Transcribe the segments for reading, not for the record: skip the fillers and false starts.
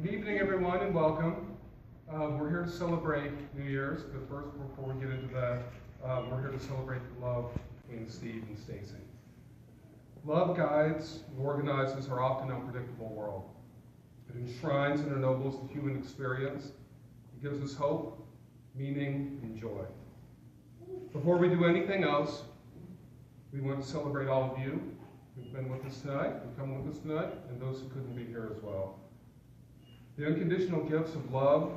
Good evening, everyone, and welcome. We're here to celebrate New Year's, but first, before we get into that, we're here to celebrate the love between Steve and Stacy. Love guides and organizes our often unpredictable world. It enshrines and ennobles the human experience. It gives us hope, meaning, and joy. Before we do anything else, we want to celebrate all of you who've been with us tonight, who've come with us tonight, and those who couldn't be here as well. The unconditional gifts of love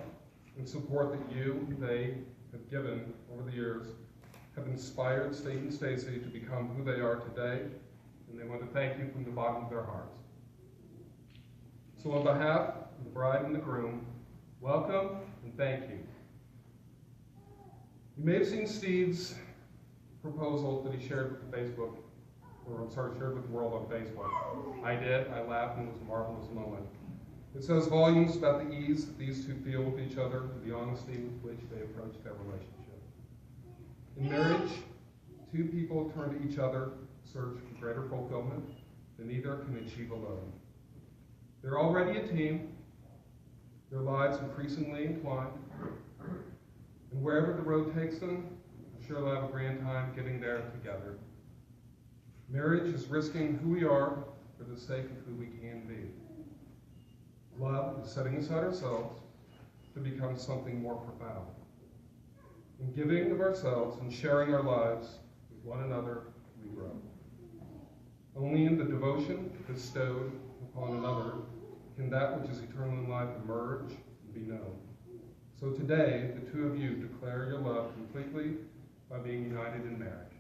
and support that they have given over the years have inspired Steve and Stacy to become who they are today, and they want to thank you from the bottom of their hearts. So on behalf of the bride and the groom, welcome and thank you. You may have seen Steve's proposal that he shared with shared with the world on Facebook. I did. I laughed, and it was a marvelous moment. It says volumes about the ease that these two feel with each other and the honesty with which they approach their relationship. In marriage, two people turn to each other to search for greater fulfillment than either can achieve alone. They're already a team, their lives increasingly entwined, and wherever the road takes them, I'm sure they'll have a grand time getting there together. Marriage is risking who we are for the sake of who we can be. Love is setting aside ourselves to become something more profound. In giving of ourselves and sharing our lives with one another, we grow. Only in the devotion bestowed upon another can that which is eternal in life emerge and be known. So today, the two of you declare your love completely by being united in marriage.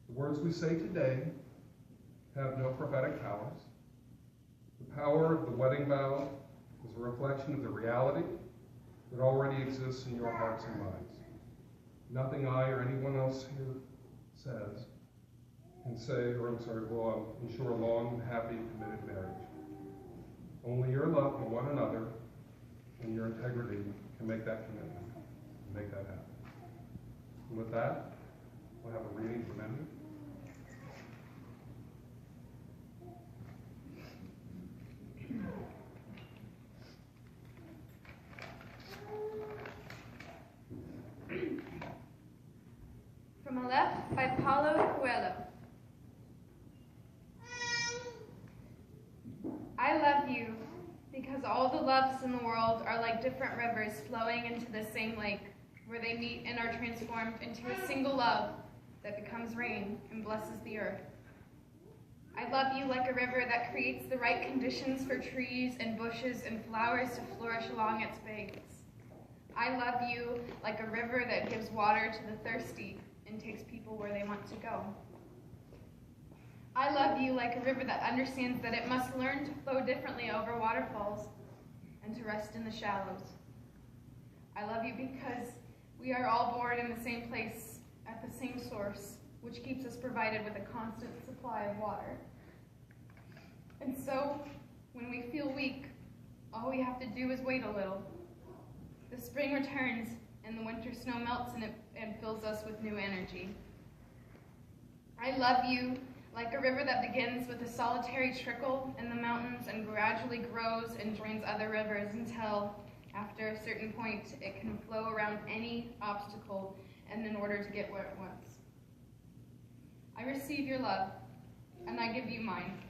The words we say today have no prophetic powers. The power of the wedding vow is a reflection of the reality that already exists in your hearts and minds. Nothing I or anyone else here says can will ensure a long, happy, committed marriage. Only your love for one another and your integrity can make that commitment, and make that happen. And with that, we'll have a reading from Andrew. I love you because all the loves in the world are like different rivers flowing into the same lake, where they meet and are transformed into a single love that becomes rain and blesses the earth. I love you like a river that creates the right conditions for trees and bushes and flowers to flourish along its banks. I love you like a river that gives water to the thirsty and takes people where they want to go. I love you like a river that understands that it must learn to flow differently over waterfalls and to rest in the shallows. I love you because we are all born in the same place at the same source, which keeps us provided with a constant supply of water. And so, when we feel weak, all we have to do is wait a little. The spring returns, and the winter snow melts and fills us with new energy. I love you like a river that begins with a solitary trickle in the mountains and gradually grows and joins other rivers until, after a certain point, it can flow around any obstacle and in order to get where it wants. I receive your love, and I give you mine.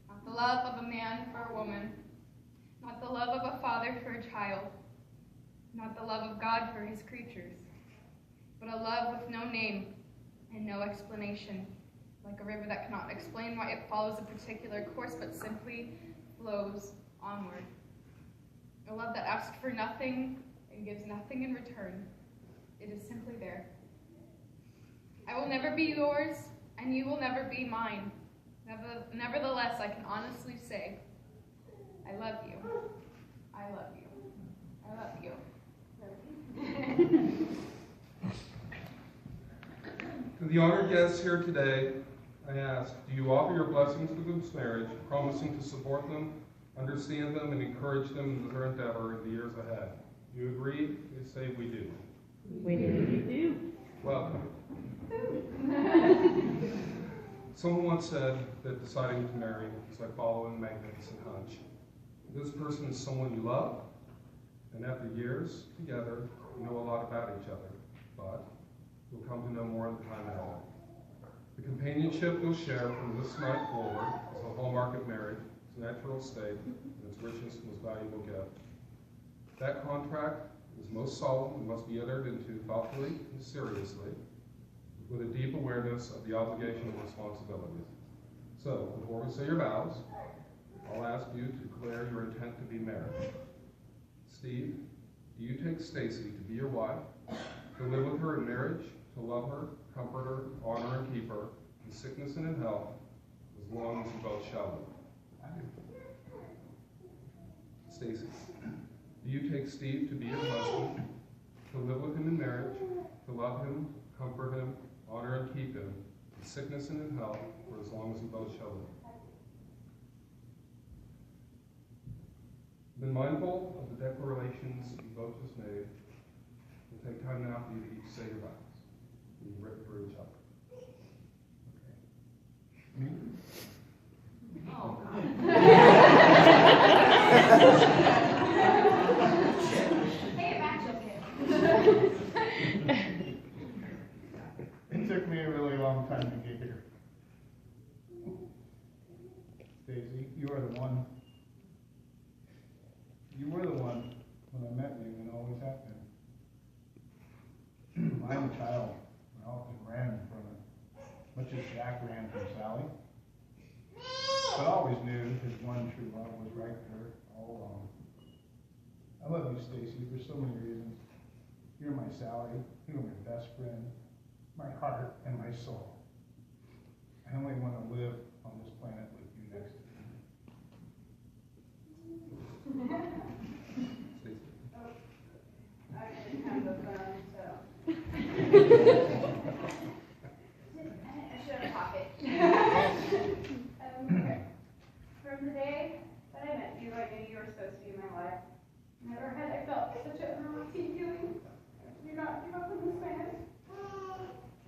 Not the love of a man for a woman, not the love of a father for a child, not the love of God for his creatures, but a love with no name and no explanation, like a river that cannot explain why it follows a particular course, but simply flows onward. A love that asks for nothing and gives nothing in return. It is simply there. I will never be yours, and you will never be mine. Nevertheless, I can honestly say, I love you. I love you. I love you. To the honored guests here today, I ask, do you offer your blessings to this marriage, promising to support them, understand them, and encourage them in their endeavor in the years ahead? Do you agree? Please say we do. We do. Welcome. Someone once said that deciding to marry is like following a magnificent hunch. This person is someone you love, and after years together, you know a lot about each other, but you'll come to know more in the time ahead. The companionship you'll share from this night forward is the hallmark of marriage, its natural state, and its richest, most valuable gift. That contract is most solemn and must be entered into thoughtfully and seriously, with a deep awareness of the obligation and responsibilities. So, before we say your vows, I'll ask you to declare your intent to be married. Steve, do you take Stacy to be your wife, to live with her in marriage, to love her, comfort her, honor and keep her, in sickness and in health, as long as you both shall live? I do. Stacy, do you take Steve to be your husband, to live with him in marriage, to love him, comfort him, honor and keep him, in sickness and in health, for as long as you both shall live? Been mindful of the declarations you both just made. We'll take time now for you to each say your vows. Be written for each other. Okay. Me? Oh, hey, it matches him. It took me a really long time to get here. Daisy, you are the one. You were the one when I met you and always have been. I'm a child. I often ran from it, much as Jack ran from Sally. But I always knew his one true love was right there all along. I love you, Stacy, for so many reasons. You're my Sally. You're my best friend, my heart, and my soul. I only want to live on this planet with you next to me. I didn't have the phone, so. I should have pocket. Okay. From the day that I met you, I knew you were supposed to be in my life. Never had I felt such a romantic feeling. Do not give up on this man.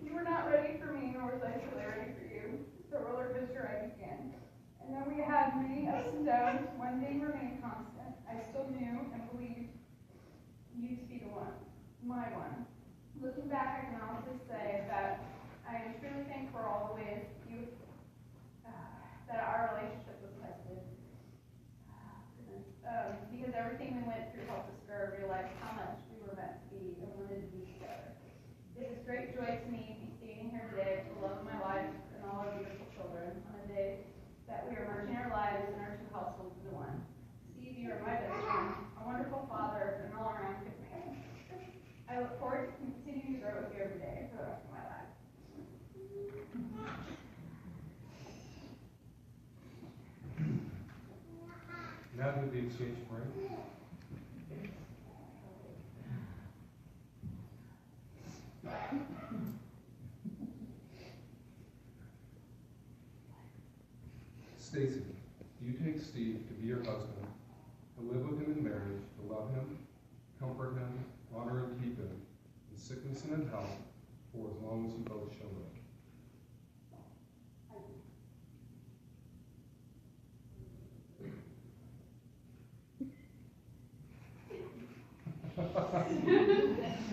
You were not ready for me, nor was I truly ready for you. The roller coaster I began. And then we had many ups and downs. One thing remained constant. I still knew and believed you to be the one, my one. Looking back, I can honestly say that I am truly thankful for all the ways that our relationship was tested. Now do the exchange parade. Stacy, do you take Steve to be your husband, to live with him in marriage, to love him, comfort him, honor and keep him, in sickness and in health, for as long as you both shall live?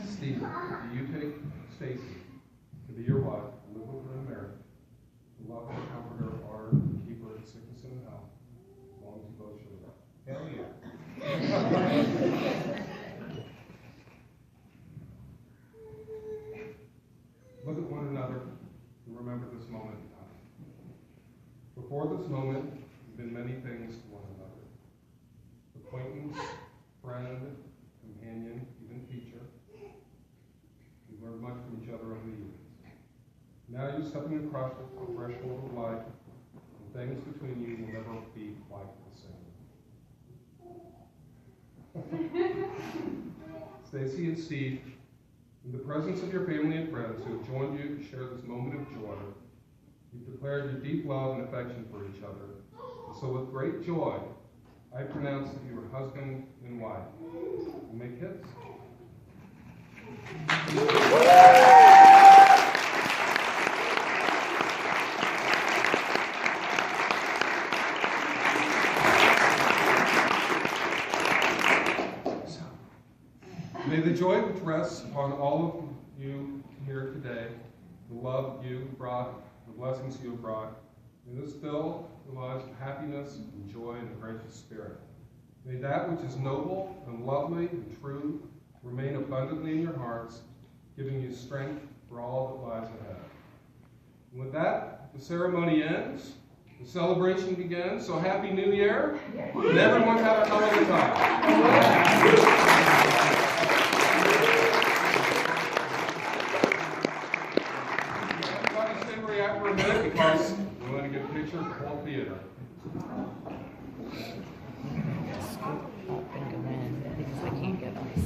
Steve, do you take Stacy to be your wife, to live with her in marriage, to love her, comfort her, honor and keep her in sickness and in health, as long as you both shall live? Hell yeah. Look at one another and remember this moment in time. Before this moment, you've been many things to one another. Acquaintance, friend, companion, even teacher. You've learned much from each other over the years. Now you're stepping across the threshold of life, and things between you will never be quite the same. Stacy and Steve, in the presence of your family and friends who have joined you to share this moment of joy, you've declared your deep love and affection for each other. And so with great joy, I pronounce that you are husband and wife. You may kiss. May the joy which rests upon all of you here today, the love you brought, the blessings you have brought, may this fill the lives of happiness and joy and a gracious spirit. May that which is noble and lovely and true remain abundantly in your hearts, giving you strength for all that lies ahead. And with that, the ceremony ends. The celebration begins. So Happy New Year. And everyone have a hell of a time. For a minute because we want to get a picture of the whole theater. Scoop up and go in because I can't get on the